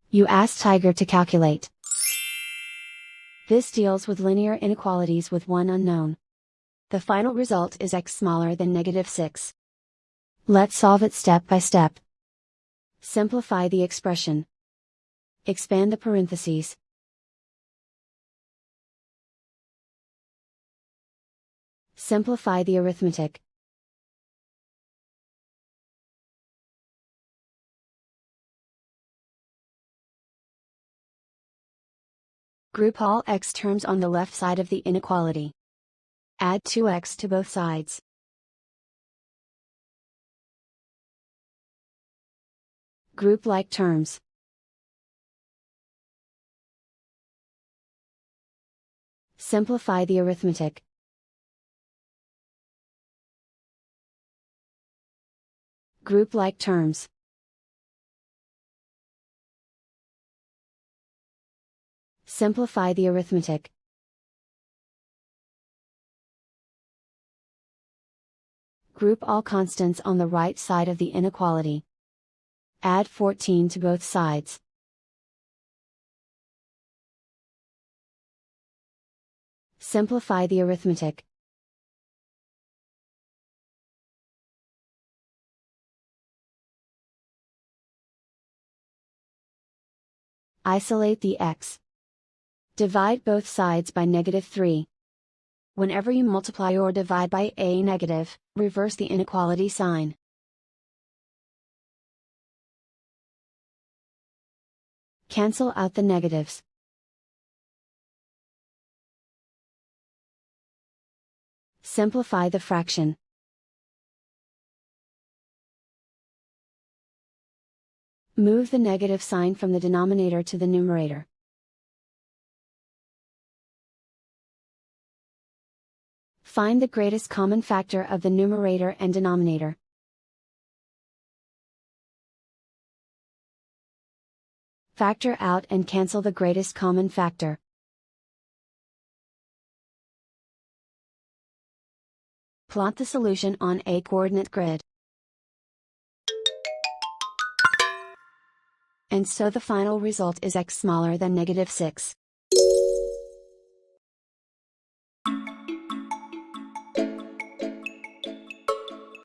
You ask Tiger to calculate. This deals with linear inequalities with one unknown. The final result is x smaller than -6. Let's solve it step by step. Simplify the expression. Expand the parentheses. Simplify the arithmetic. Group all x terms on the left side of the inequality. Add 2x to both sides. Group like terms. Simplify the arithmetic. Group like terms. Simplify the arithmetic. Group all constants on the right side of the inequality. Add 14 to both sides. Simplify the arithmetic. Isolate the x. Divide both sides by -3. Whenever you multiply or divide by a negative, reverse the inequality sign. Cancel out the negatives. Simplify the fraction. Move the negative sign from the denominator to the numerator. Find the greatest common factor of the numerator and denominator. Factor out and cancel the greatest common factor. Plot the solution on a coordinate grid. And so the final result is x smaller than -6.